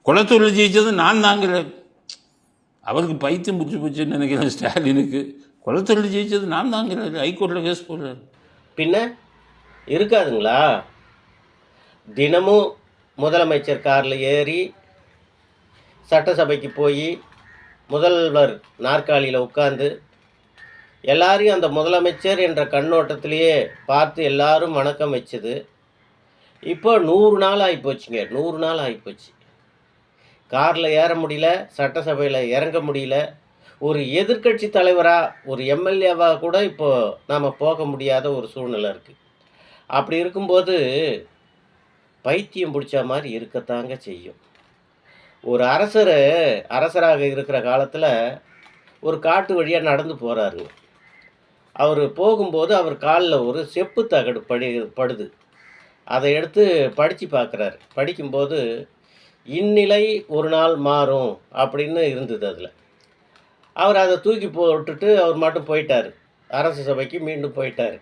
குளத்தூரில் ஜெயித்தது நான் தாங்கிற அவருக்கு பைத்தியம் பிடிச்சி போச்சுன்னு நினைக்கிறேன் ஸ்டாலினுக்கு. குளத்தூரில் ஜெயித்தது நான் தாங்கிறாரு, ஹைகோர்ட்டில் கேஸ் போடுறாரு. பின்ன இருக்காதுங்களா? தினமும் முதலமைச்சர் காரில் ஏறி சட்டசபைக்கு போய் முதல்வர் நாற்காலியில் உட்காந்து எல்லாரையும் அந்த முதலமைச்சர் என்ற கண்ணோட்டத்திலேயே பார்த்து எல்லாரும் வணக்கம் வச்சது இப்போ 100 நாள் ஆகிப்போச்சுங்க. 100 நாள் ஆகிப்போச்சு. காரில் ஏற முடியல, சட்டசபையில் இறங்க முடியல. ஒரு எதிர்க்கட்சி தலைவராக, ஒரு எம்எல்ஏவாக கூட இப்போது நாம் போக முடியாத ஒரு சூழ்நிலை இருக்குது. அப்படி இருக்கும்போது பைத்தியம் பிடிச்ச மாதிரி இருக்கத்தாங்க செய்யும். ஒரு அரசராக இருக்கிற காலத்தில் ஒரு காட்டு வழியாக நடந்து போகிறாருங்க. அவர் போகும்போது அவர் காலில் ஒரு செப்பு தகடு படுது. அதை எடுத்து படித்து பார்க்குறாரு. படிக்கும்போது இந்நிலை ஒரு நாள் மாறும் அப்படின்னு இருந்தது அதில். அவர் அதை தூக்கி போட்டுட்டு அவர் மட்டும் போயிட்டார். அரசு சபைக்கு மீண்டும் போயிட்டார்.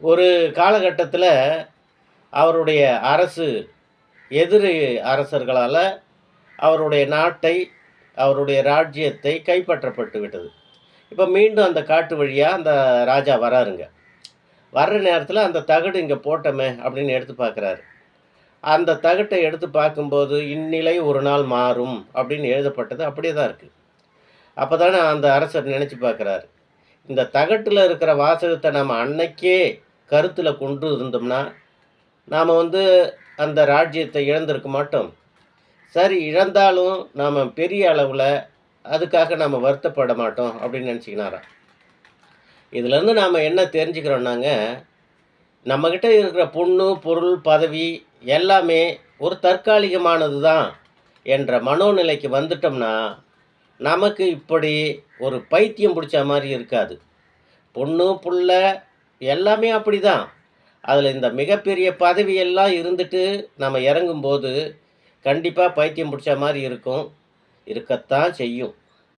ஒரு காலகட்டத்தில் அவருடைய அரசு எதிரி அரசர்களால் அவருடைய நாட்டை, அவருடைய ராஜ்யத்தை கைப்பற்றப்பட்டு விட்டது. இப்போ மீண்டும் அந்த காட்டு வழியாக அந்த ராஜா வராருங்க. வர்ற நேரத்தில் அந்த தகடு இங்கே போட்டோமே அப்படின்னு எடுத்து பார்க்குறாரு. அந்த தகட்டை எடுத்து பார்க்கும்போது இந்நிலை ஒரு நாள் மாறும் அப்படின்னு எழுதப்பட்டது அப்படியே தான் இருக்குது. அப்போ தானே அந்த அரசர் நினச்சி பார்க்குறாரு, இந்த தகட்டில் இருக்கிற வாசகத்தை நம்ம அன்னைக்கே கருத்தில் கொண்டு இருந்தோம்னா நாம் அந்த ராஜ்யத்தை இழந்திருக்க மாட்டோம். சரி, இழந்தாலும் நாம் பெரிய அளவில் அதுக்காக நம்ம வருத்தப்பட மாட்டோம் அப்படின்னு நினச்சிக்கினாராம். இதிலேருந்து நாம் என்ன தெரிஞ்சுக்கிறோன்னாங்க, நம்மக்கிட்ட இருக்கிற பொண்ணு, பொருள், பதவி எல்லாமே ஒரு தற்காலிகமானது தான் என்ற மனோநிலைக்கு வந்துட்டோம்னா நமக்கு இப்படி ஒரு பைத்தியம் பிடிச்ச மாதிரி இருக்காது. பொண்ணு, புள்ள எல்லாமே அப்படி தான். அதில் இந்த மிகப்பெரிய பதவியெல்லாம் இருந்துட்டு நம்ம இறங்கும்போது கண்டிப்பாக பைத்தியம் பிடிச்ச மாதிரி இருக்கத்தான் செய்யும்.